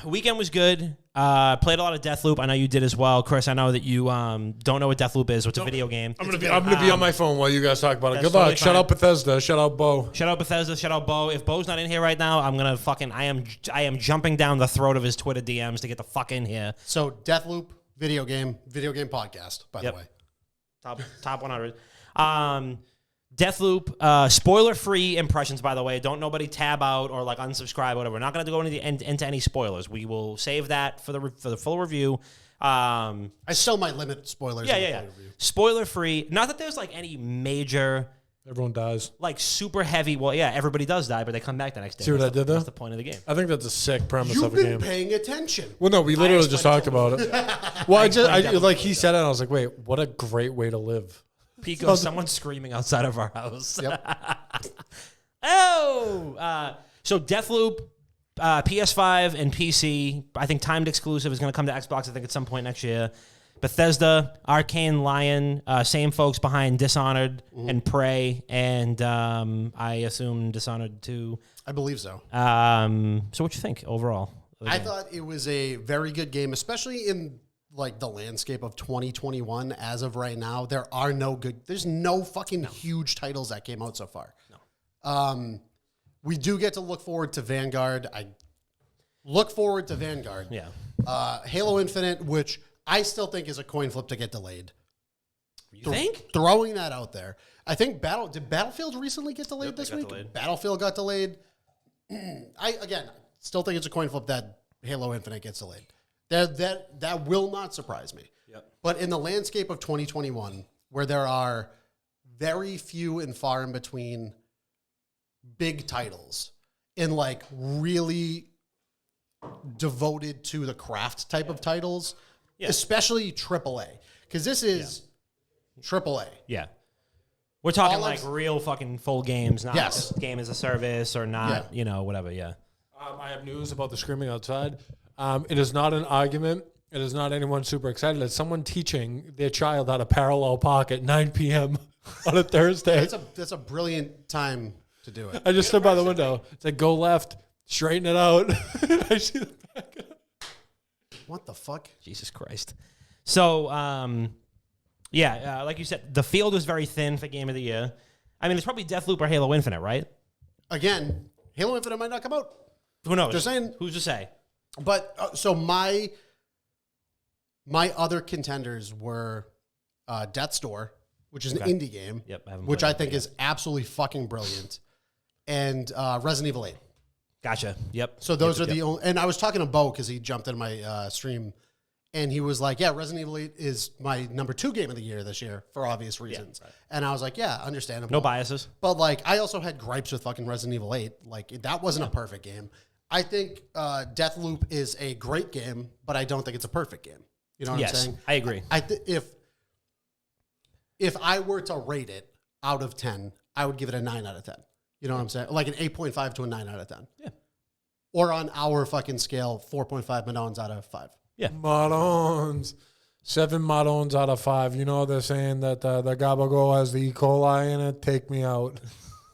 Weekend was good. Played a lot of Deathloop. I know you did as well, Chris. I know that you don't know what Deathloop is. It's a video game. I'm gonna be on my phone while you guys talk about it. Good luck. Totally Shout out Bethesda. Shout out Bo. Shout out Bethesda. Shout out Bo. If Bo's not in here right now, I'm gonna fucking. I am jumping down the throat of his Twitter DMs to get the fuck in here. So Deathloop video game podcast. By the way, top 100. Deathloop, spoiler-free impressions, by the way. Don't nobody tab out or like unsubscribe or whatever. We're not going to go into any spoilers. We will save that for the full review. I still might limit spoilers. Yeah. Spoiler-free. Not that there's like any major... Everyone dies. Like super heavy... Well, yeah, everybody does die, but they come back the next day. See what I did there? That's the point of the game. I think that's a sick premise You've of a game. been paying attention. Well, no, we literally just talked about it. Well, I like he said it, and I was like, wait, what a great way to live. Pico, someone's screaming outside of our house. Yep. So Deathloop, PS5 and PC, I think timed exclusive is going to come to Xbox, I think, at some point next year. Bethesda, Akrane, Lion, same folks behind Dishonored and Prey, and I assume Dishonored 2. I believe so. So what you think overall? I thought it was a very good game, especially in like the landscape of 2021 as of right now. There's no fucking huge titles that came out so far. No. We do get to look forward to Vanguard. I look forward to Vanguard. Yeah. Halo Infinite, which I still think is a coin flip to get delayed. You think? Throwing that out there. I think did Battlefield recently get delayed this week? Delayed. Battlefield got delayed. I still think it's a coin flip that Halo Infinite gets delayed. That will not surprise me. Yep. But in the landscape of 2021, where there are very few and far in between big titles and like really devoted to the craft type of titles, especially AAA, because this is AAA. Yeah. We're talking like real fucking full games, not just game as a service or not, whatever. Yeah. I have news about the screaming outside. It is not an argument. It is not anyone super excited. It's someone teaching their child how to parallel park at 9 p.m. on a Thursday. That's a brilliant time to do it. I just stood by the window. It's like, go left, straighten it out. I see the back. What the fuck? Jesus Christ. So, like you said, the field is very thin for Game of the Year. I mean, it's probably Deathloop or Halo Infinite, right? Again, Halo Infinite might not come out. Who knows? Just saying. Who's to say? But so my other contenders were Death's Door, which is an indie game, which I think is absolutely fucking brilliant, and Resident Evil 8. Gotcha. Yep. So those are the only. And I was talking to Bo because he jumped in my stream, and he was like, "Yeah, Resident Evil 8 is my number 2 game of the year this year for obvious reasons." Right. And I was like, "Yeah, understandable. No biases." But like, I also had gripes with fucking Resident Evil 8. Like, that wasn't a perfect game. I think Deathloop is a great game, but I don't think it's a perfect game. You know what I'm saying? I agree. If I were to rate it out of 10, I would give it a 9 out of 10. You know what I'm saying? Like an 8.5 to a 9 out of 10. Yeah. Or on our fucking scale, 4.5 Madons out of 5. Yeah. Madons. 7 Madons out of 5. You know they're saying that the Gabago has the E. coli in it. Take me out.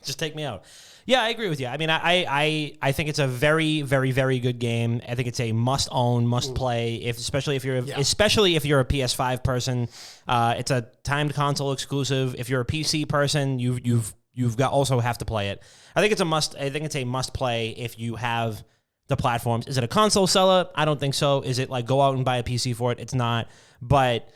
Just take me out. Yeah, I agree with you. I mean, I think it's a very, very, very good game. I think it's a must own, must play. Especially if you're a PS5 person, it's a timed console exclusive. If you're a PC person, you've got also have to play it. I think it's a must. I think it's a must play if you have the platforms. Is it a console seller? I don't think so. Is it like go out and buy a PC for it? It's not. But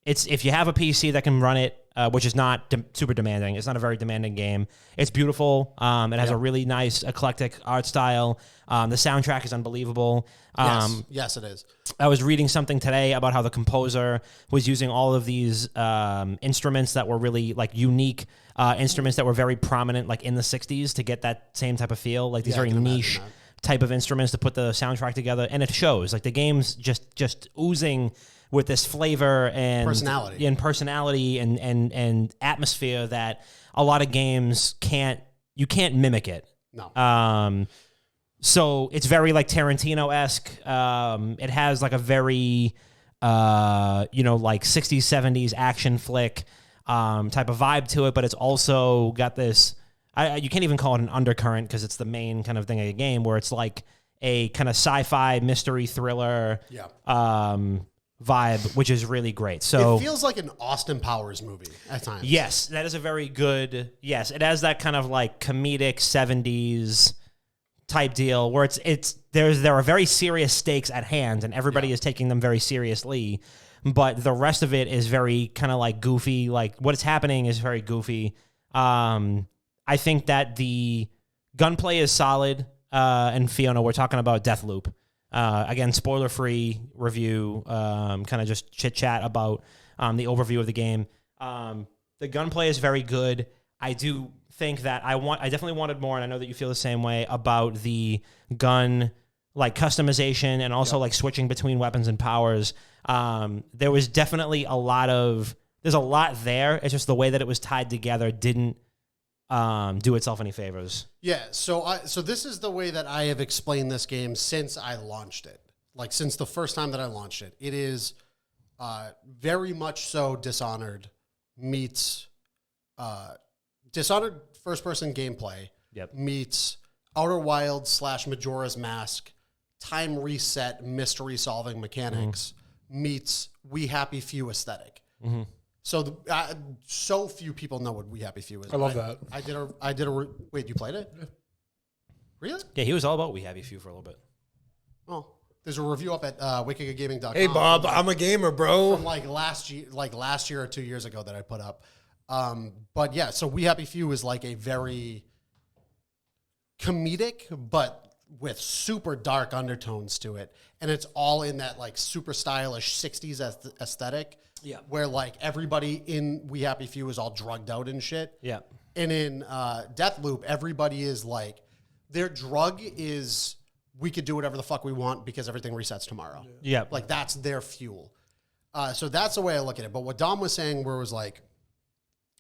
it's if you have a PC that can run it. Which is not super demanding. It's not a very demanding game. It's beautiful. It has a really nice, eclectic art style. The soundtrack is unbelievable. Yes, it is. I was reading something today about how the composer was using all of these instruments that were really like unique instruments that were very prominent like in the 60s to get that same type of feel. Like these very niche type of instruments to put the soundtrack together. And it shows. Like the game's just oozing with this flavor and personality and atmosphere that a lot of games can't mimic it. No. So it's very like Tarantino-esque. It has like a very like 60s, 70s action flick type of vibe to it, but it's also got this you can't even call it an undercurrent because it's the main kind of thing of the game where it's like a kind of sci-fi mystery thriller vibe, which is really great. So it feels like an Austin Powers movie at times. Yes, that is a very good. Yes, it has that kind of like comedic 70s type deal where there are very serious stakes at hand, and everybody is taking them very seriously. But the rest of it is very kind of like goofy. Like what is happening is very goofy. I think that the gunplay is solid. And Fiona, we're talking about Deathloop. Again, spoiler-free review, kind of just chit-chat about the overview of the game. The gunplay is very good. I do think that I definitely wanted more, and I know that you feel the same way about the gun like customization and also like switching between weapons and powers. There was definitely there's a lot there. It's just the way that it was tied together didn't do itself any favors. Yeah, so this is the way that I have explained this game since I launched it. Like since the first time that I launched it. It is very much so Dishonored meets Dishonored first-person gameplay meets Outer Wilds / Majora's Mask time reset mystery solving mechanics meets We Happy Few aesthetic. Mm-hmm. So so few people know what We Happy Few is. I love that. Wait, you played it? Yeah. Really? Yeah, he was all about We Happy Few for a little bit. Well, there's a review up at wickedgaming.com. Hey Bob, I'm a gamer, bro. From last year or 2 years ago that I put up. But yeah, so We Happy Few is like a very comedic, but with super dark undertones to it. And it's all in that like super stylish 60s aesthetic. Yeah. Where like everybody in We Happy Few is all drugged out and shit. Yeah. And in Deathloop, everybody is like, their drug is we could do whatever the fuck we want because everything resets tomorrow. Yeah. Like that's their fuel. So that's the way I look at it. But what Dom was saying where it was like,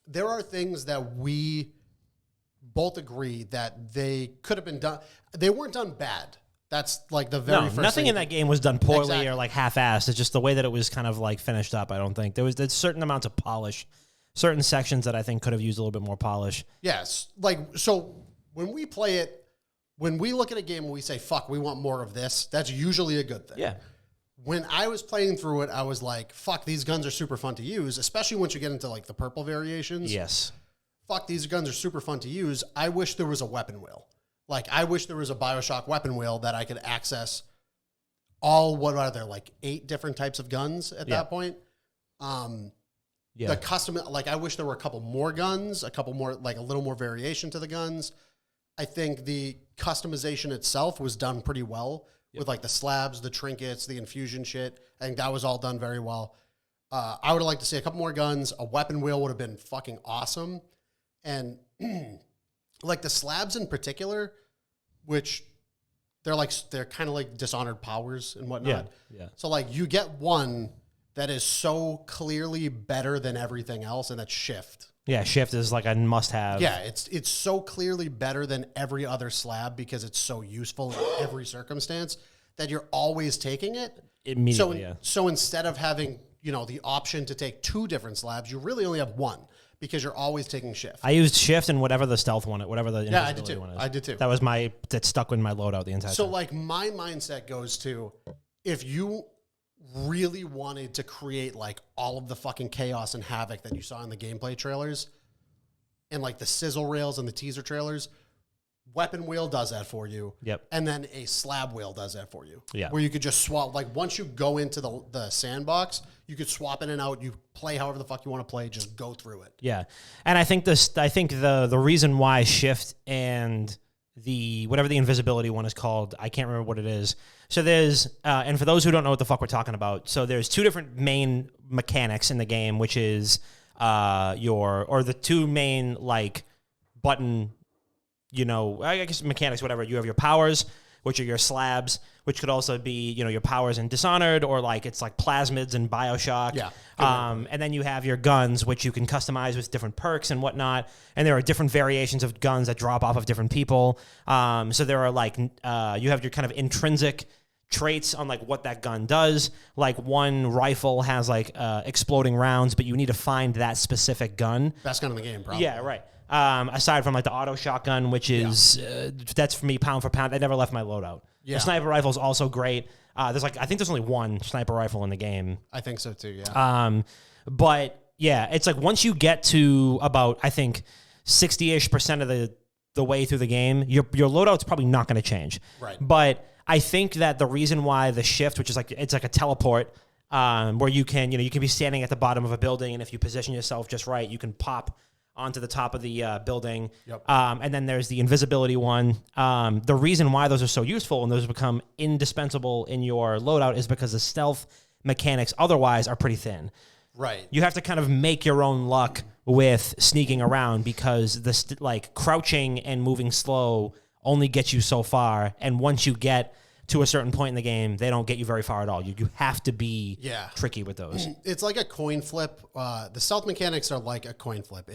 there are things that we both agree that they could have been done. They weren't done bad. That's like the very first nothing thing. in that game was done poorly or like half-assed. It's just the way that it was kind of like finished up. I don't think there's certain amounts of polish, certain sections that I think could have used a little bit more polish. Yes. Like, so when we play it, when we look at a game and we say, fuck, we want more of this, that's usually a good thing. Yeah. When I was playing through it, I was like, fuck, these guns are super fun to use, especially once you get into like the purple variations. Yes. Fuck, these guns are super fun to use. I wish there was a weapon wheel. Like, I wish there was a BioShock weapon wheel that I could access what are there, like 8 different types of guns at that point? The custom, like, I wish there were a couple more guns, a couple more, like a little more variation to the guns. I think the customization itself was done pretty well with like the slabs, the trinkets, the infusion shit. I think that was all done very well. I would have liked to see a couple more guns. A weapon wheel would have been fucking awesome. And like the slabs in particular, which they're kind of like Dishonored powers and whatnot. Yeah. So like you get one that is so clearly better than everything else, and that's shift. Yeah, shift is like a must-have. Yeah, it's so clearly better than every other slab because it's so useful in every circumstance that you're always taking it. Immediately, So instead of having, the option to take 2 different slabs, you really only have one because you're always taking shift. I used shift and whatever the stealth one, whatever the invisibility one is. I did too. That stuck with my loadout the entire time. So like my mindset goes to, if you really wanted to create like all of the fucking chaos and havoc that you saw in the gameplay trailers and like the sizzle rails and the teaser trailers, weapon wheel does that for you. Yep. And then a slab wheel does that for you. Yeah. Where you could just swap, like once you go into the sandbox, you could swap in and out. You play however the fuck you want to play. Just go through it. Yeah. And I think the reason why shift and whatever the invisibility one is called, I can't remember what it is. So there's, and for those who don't know what the fuck we're talking about, so there's 2 different main mechanics in the game, which is the 2 main like button, I guess mechanics, whatever. You have your powers, which are your slabs, which could also be, your powers in Dishonored, or like it's like plasmids in BioShock. Yeah. And then you have your guns, which you can customize with different perks and whatnot. And there are different variations of guns that drop off of different people. So there are like, you have your kind of intrinsic traits on like what that gun does. Like one rifle has like exploding rounds, but you need to find that specific gun. Best gun in the game, probably. Yeah, right. Aside from like the auto shotgun, which is that's for me pound for pound. I never left my loadout. Yeah. The sniper rifle is also great. I think there's only one sniper rifle in the game. I think so too, yeah. But yeah, it's like once you get to about, I think, 60-ish% of the way through the game, your loadout's probably not going to change. Right. But I think that the reason why the shift, which is like, it's like a teleport, where you can be standing at the bottom of a building, and if you position yourself just right, you can pop onto the top of the building. Yep. And then there's the invisibility one. The reason why those are so useful and those become indispensable in your loadout is because the stealth mechanics otherwise are pretty thin. Right. You have to kind of make your own luck with sneaking around because crouching and moving slow only gets you so far. And once you get to a certain point in the game, they don't get you very far at all. You have to be tricky with those. It's like a coin flip. The stealth mechanics are like a coin flip.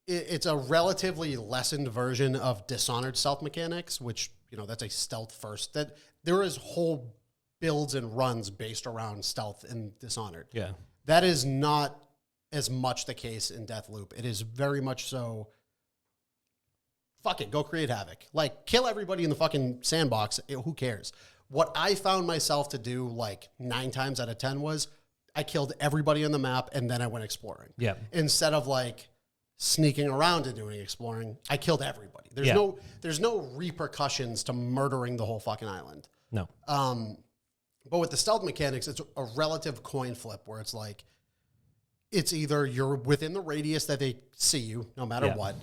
It's a relatively lessened version of Dishonored stealth mechanics, which, that's a stealth first. That there is whole builds and runs based around stealth in Dishonored. Yeah. That is not as much the case in Deathloop. It is very much so, fuck it, go create havoc. Like, kill everybody in the fucking sandbox. Who cares? What I found myself to do 9 times out of 10 was I killed everybody on the map and then I went exploring. Yeah. Instead of sneaking around and doing exploring, I killed everybody. There's no repercussions to murdering the whole fucking island. No. But with the stealth mechanics, it's a relative coin flip where it's it's either you're within the radius that they see you, no matter what,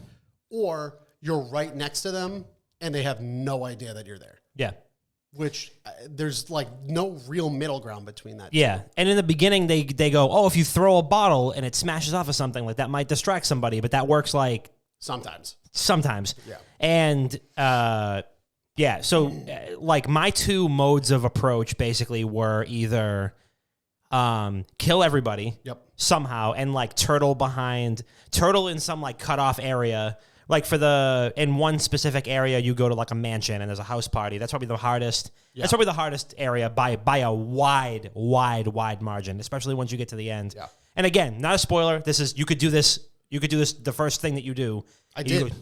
or you're right next to them and they have no idea that you're there. Yeah. Which there's no real middle ground between that. Yeah. And in the beginning, they go, oh, if you throw a bottle and it smashes off of something, that might distract somebody, but that works sometimes. Yeah. And, so my two modes of approach basically were either kill everybody somehow and turtle in some cut off area. In one specific area, you go to a mansion and there's a house party. That's probably the hardest. Yeah. That's probably the hardest area by a wide margin, especially once you get to the end. Yeah. And again, not a spoiler. You could do this. The first thing that you do. I did.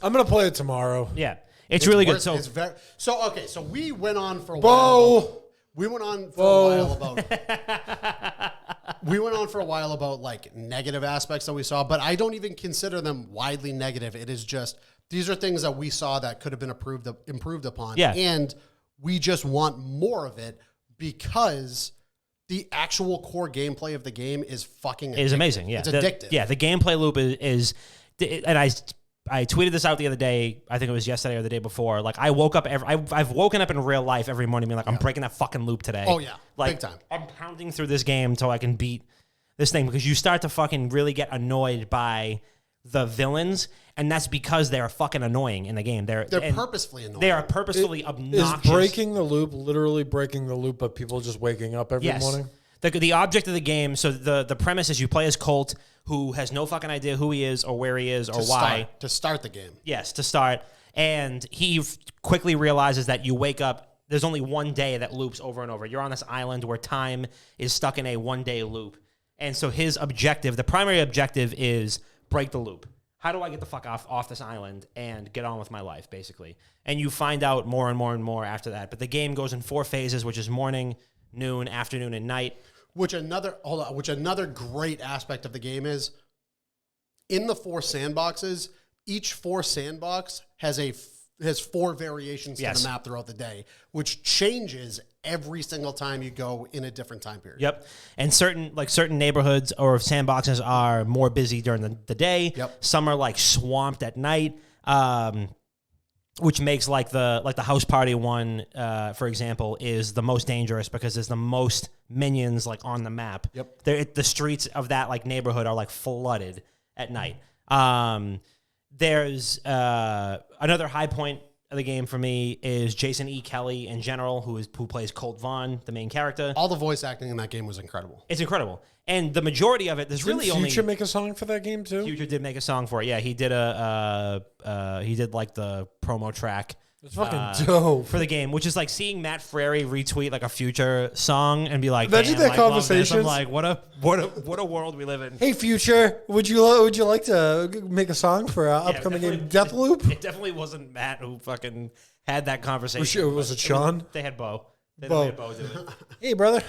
I'm gonna play it tomorrow. Yeah. It's really good. So So we went on for a while. We went on for a while about. We went on for a while about negative aspects that we saw, but I don't even consider them widely negative. It is just these are things that we saw that could have been improved upon. Yeah. And we just want more of it because the actual core gameplay of the game is fucking addictive. Is amazing. Yeah. It's addictive. The gameplay loop is and I tweeted this out the other day. I think it was yesterday or the day before. I woke up I've woken up in real life every morning being I'm breaking that fucking loop today. Oh yeah, big time. I'm pounding through this game until I can beat this thing because you start to fucking really get annoyed by the villains, and that's because they're fucking annoying in the game. They're purposefully annoying. They are purposefully obnoxious. Is breaking the loop literally breaking the loop of people just waking up every morning? The object of the game, so the premise is you play as Colt, who has no fucking idea who he is or where he is or why. To start the game. Yes, to start. And he quickly realizes that you wake up, there's only one day that loops over and over. You're on this island where time is stuck in a one-day loop. And so his objective, the primary objective is break the loop. How do I get the fuck off this island and get on with my life, basically? And you find out more and more and more after that. But the game goes in 4 phases, which is morning, noon, afternoon, and night. Which another great aspect of the game is in the 4 sandboxes, each 4 sandbox has 4 variations to the map throughout the day, which changes every single time you go in a different time period. Yep. And certain neighborhoods or sandboxes are more busy during the day. Yep. Some are swamped at night. Which makes the house party one, for example, is the most dangerous because there's the most minions on the map. Yep. The streets of that neighborhood are flooded at night. There's another high point of the game for me is Jason E. Kelly in general, who plays Colt Vaughn, the main character. All the voice acting in that game was incredible. It's incredible. And the majority of it, there's Didn't really only... Future make a song for that game, too? Future did make a song for it. Yeah, he did the promo track. It's fucking dope. For the game, which is seeing Matt Frary retweet a Future song and be like, imagine that conversation. I'm like, what a world we live in. Hey, Future, would you like to make a song for our upcoming game, Deathloop? It definitely wasn't Matt who fucking had that conversation. Was it Sean? They had Bo. They Bo. had Bo do it. Hey, brother.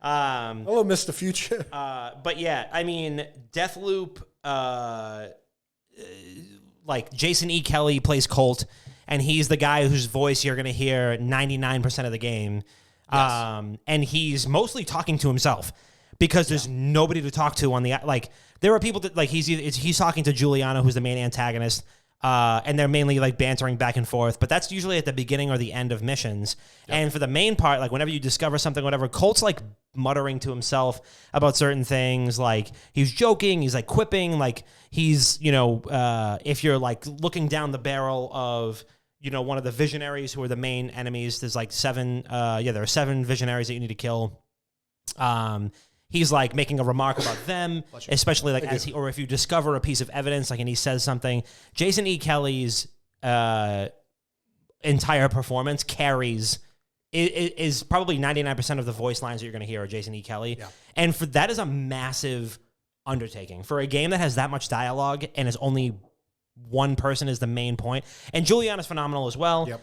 Hello, Mr. Future. But yeah, I mean, Deathloop, like Jason E. Kelly plays Colt, and he's the guy whose voice you're going to hear 99% of the game. Yes. And he's mostly talking to himself because there's nobody to talk to on the, like, there are people that, like, he's talking to Juliana, who's the main antagonist, and they're mainly, like, bantering back and forth, but that's usually at the beginning or the end of missions. Yep. And for the main part, like, whenever you discover something, whatever, Colt's, like, muttering to himself about certain things, like, he's joking, he's, like, quipping, like, he's, you know, if you're, like, looking down the barrel of, you know, one of the visionaries who are the main enemies, there's, like, there are 7 visionaries that you need to kill. He's like making a remark about them, especially like if you discover a piece of evidence, like, and he says something. Jason E. Kelly's entire performance is probably 99% of the voice lines that you're going to hear are Jason E. Kelly, and that is a massive undertaking for a game that has that much dialogue and is only one person is the main point. And Juliana's phenomenal as well. Yep.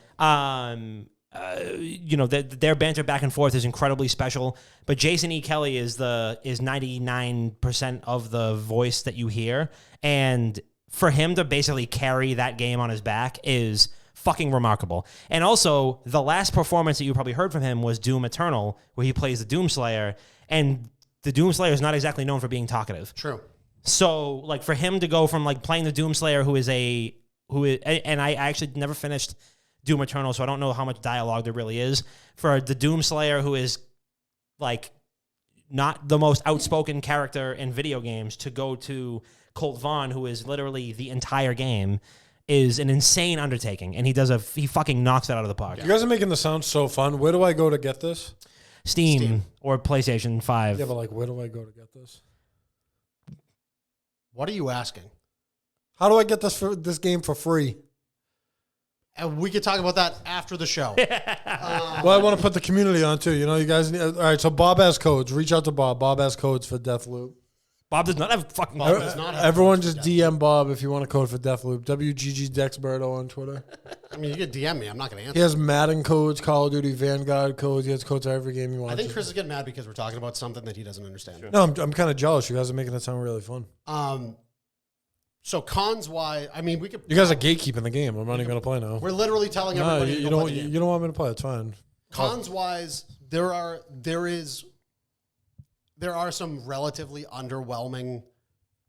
You know, their banter back and forth is incredibly special, but Jason E. Kelly is 99% of the voice that you hear, and for him to basically carry that game on his back is fucking remarkable. And also, the last performance that you probably heard from him was Doom Eternal, where he plays the Doomslayer, and the Doomslayer is not exactly known for being talkative. True. So, like, for him to go from, like, playing the Doomslayer, and I actually never finished Doom Eternal, so I don't know how much dialogue there really is, for the Doomslayer, who is, like, not the most outspoken character in video games, to go to Colt Vaughn, who is literally the entire game, is an insane undertaking, and he fucking knocks it out of the park. You guys are making this sound so fun. Where do I go to get this? Steam or PlayStation 5. Yeah, but, like, where do I go to get this? What are you asking? How do I get this game for free? And we could talk about that after the show. Well, I want to put the community on too. You know, you guys need. All right, so Bob has codes. Reach out to Bob. Bob has codes for Deathloop. Bob does not have fucking. Bob does not have Everyone just DM Bob if you want a code for Deathloop. WGG Dexberto on Twitter. I mean, you could DM me. I'm not going to answer. He has Madden codes, Call of Duty, Vanguard codes. He has codes for every game he wants. I think Chris is getting mad because we're talking about something that he doesn't understand. No, I'm kind of jealous. You guys are making it sound really fun. So cons wise, I mean, we could. You guys are gatekeeping the game. I'm not even going to play now. We're literally telling everybody. You don't want me to play. It's fine. Cons wise, there are some relatively underwhelming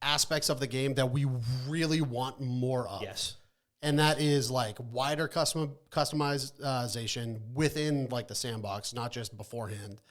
aspects of the game that we really want more of. Yes. And that is, like, wider customization within, like, the sandbox, not just beforehand.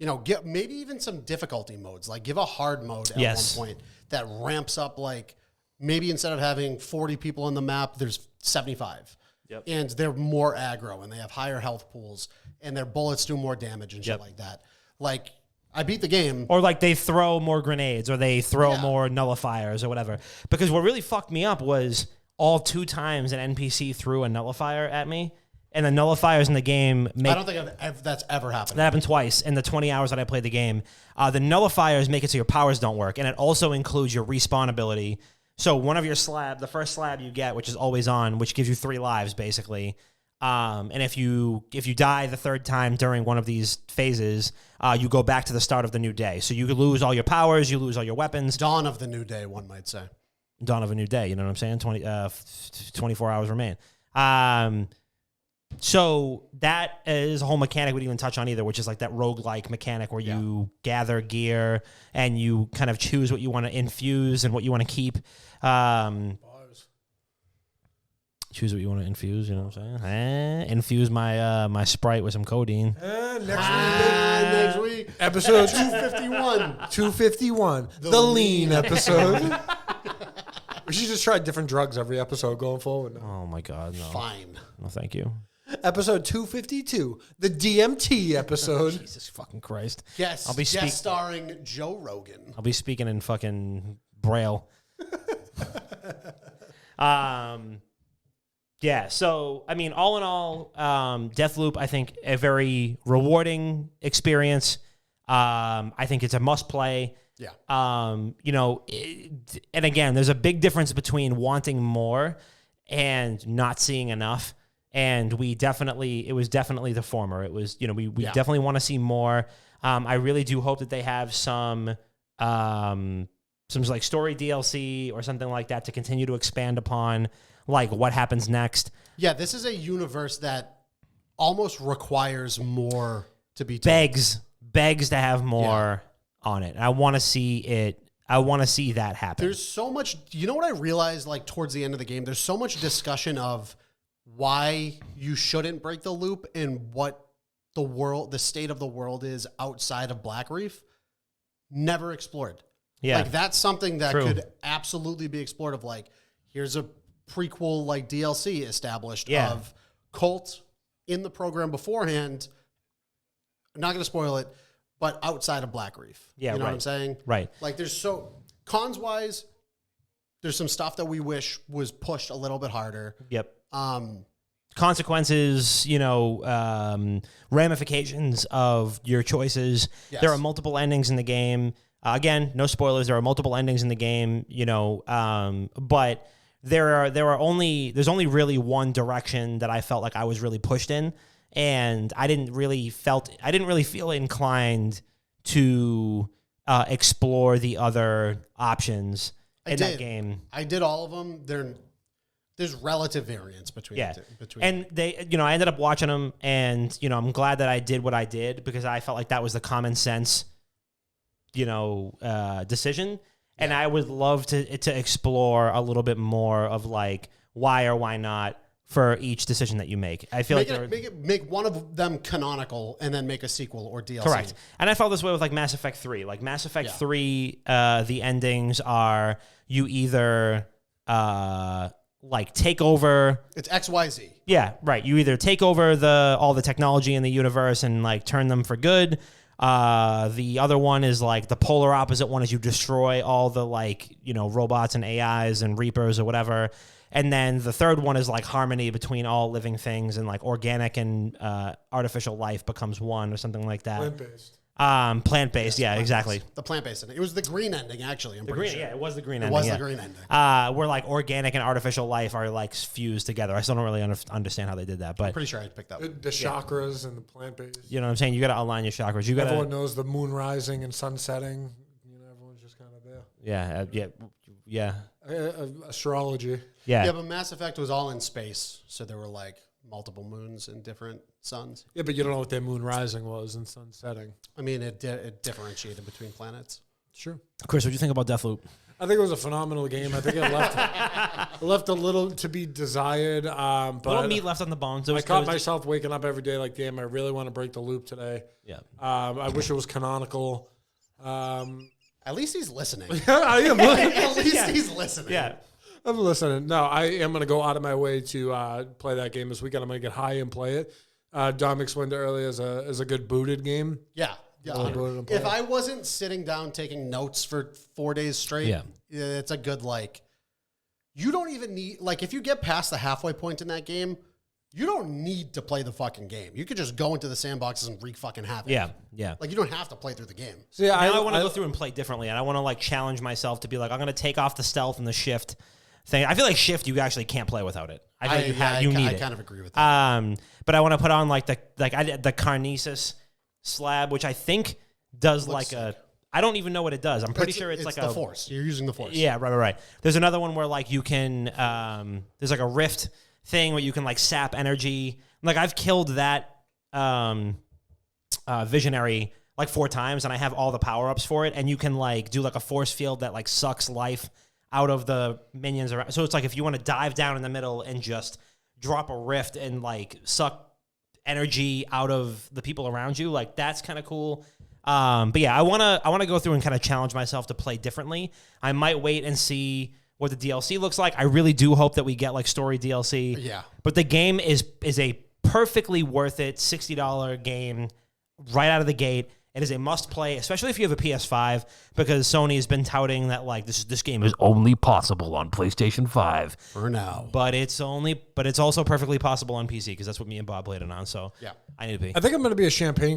You know, get maybe even some difficulty modes. Like, give a hard mode at one point that ramps up, like, maybe instead of having 40 people on the map, there's 75. Yep. And they're more aggro, and they have higher health pools, and their bullets do more damage and shit like that. Like, I beat the game. Or, like, they throw more grenades, or they throw more nullifiers or whatever. Because what really fucked me up was all 2 times an NPC threw a nullifier at me. And the nullifiers in the game I don't think that's ever happened. That happened twice in the 20 hours that I played the game. The nullifiers make it so your powers don't work, and it also includes your respawn ability. So one of your the first slab you get, which is always on, which gives you 3 lives, basically. And if you die the 3rd time during one of these phases, you go back to the start of the new day. So you lose all your powers, you lose all your weapons. Dawn of the new day, one might say. Dawn of a new day, you know what I'm saying? 24 hours remain. So that is a whole mechanic we didn't even touch on either, which is like that roguelike mechanic where you gather gear and you kind of choose what you want to infuse and what you want to keep. Choose what you want to infuse, you know what I'm saying? Infuse my Sprite with some codeine. Next week. Episode 251. 251. The lean episode. We should just try different drugs every episode going forward. Oh, my God, no. Fine. No, thank you. Episode 252, the DMT episode. Jesus fucking Christ. Yes, guest starring Joe Rogan. I'll be speaking in fucking Braille. Yeah, so, I mean, all in all, Deathloop, I think, a very rewarding experience. I think it's a must-play. Yeah. You know, and again, there's a big difference between wanting more and not seeing enough. And it was definitely the former. It was, we definitely want to see more. I really do hope that they have some like story DLC or something like that to continue to expand upon like what happens next. Yeah, this is a universe that almost requires more to be told. Begs to have more on it. And I want to see it. I want to see that happen. There's so much, what I realized like towards the end of the game? There's so much discussion of why you shouldn't break the loop and what the state of the world is outside of Black Reef. Never explored. Yeah. Like that's something that could absolutely be explored of like, here's a prequel like DLC established of Colt in the program beforehand. I'm not going to spoil it, but outside of Black Reef. Yeah, you know what I'm saying? Right. Like there's cons wise, there's some stuff that we wish was pushed a little bit harder. Yep. Consequences, ramifications of your choices. Yes. There are multiple endings in the game. Again, no spoilers. There are multiple endings in the game, but there's only really one direction that I felt like I was really pushed in, and I didn't really feel inclined to explore the other options that game. I did all of them. There's relative variance between and they, I ended up watching them, and I'm glad that I did what I did because I felt like that was the common sense, decision. And I would love to explore a little bit more of like why or why not for each decision that you make. I feel make one of them canonical and then make a sequel or DLC. Correct. And I felt this way with like Mass Effect 3. Like Mass Effect 3, the endings are you either like take over. It's XYZ. Yeah, right. You either take over all the technology in the universe and like turn them for good. The other one is like the polar opposite one is you destroy all the like, robots and AIs and Reapers or whatever. And then the third one is like harmony between all living things and like organic and artificial life becomes one or something like that. Plant-based. Plant-based, yes, exactly. The plant-based ending. It was the green ending, actually. Yeah, it was the green ending. It was the green ending. Where like organic and artificial life are like fused together. I still don't really understand how they did that, but I'm pretty sure I picked that one. The chakras and the plant-based. You know what I'm saying? You got to align your chakras. Everyone knows the moon rising and sun setting. Everyone's just kind of there. Yeah. Astrology. Yeah, but Mass Effect was all in space, so there were like multiple moons and different suns. Yeah, but you don't know what their moon rising was and sun setting. I mean, it differentiated between planets. Sure. Chris, what do you think about Deathloop? I think it was a phenomenal game. I think it left a little to be desired. But a little meat left on the bones. I caught myself waking up every day like, damn, I really want to break the loop today. Yeah. I wish it was canonical. At least he's listening. I am. At least he's listening. Yeah. I'm listening. No, I am going to go out of my way to play that game this weekend. I'm going to get high and play it. Dom explained it earlier as a good booted game. Yeah. If I wasn't sitting down taking notes for 4 days straight, it's a good, like, you don't even need, like, if you get past the halfway point in that game, you don't need to play the fucking game. You could just go into the sandboxes and wreak fucking havoc. Yeah. Like, you don't have to play through the game. So yeah, I want to go through and play differently, and I want to, like, challenge myself to be like, I'm going to take off the stealth and the shift thing. I feel like shift you actually can't play without it. I feel like you need it. I kind of agree with that. But I want to put on like the Carnesis slab, which I think does like a. I don't even know what it does. I'm pretty sure it's like the Force. You're using the Force. Yeah, right. There's another one where like you can. There's like a rift thing where you can like sap energy. Like I've killed that visionary like 4 times, and I have all the power ups for it. And you can like do like a force field that like sucks life out of the minions around. So it's like if you want to dive down in the middle and just drop a rift and like suck energy out of the people around you, like that's kind of cool. But yeah, I want to go through and kind of challenge myself to play differently. I might wait and see what the DLC looks like. I really do hope that we get like story DLC. Yeah. But the game is a perfectly worth it $60 game right out of the gate. It is a must-play, especially if you have a PS5, because Sony has been touting that like this game is only possible on PlayStation 5 for now. But it's also perfectly possible on PC because that's what me and Bob played it on. So yeah, I need to be. I think I'm going to be a champagne guy.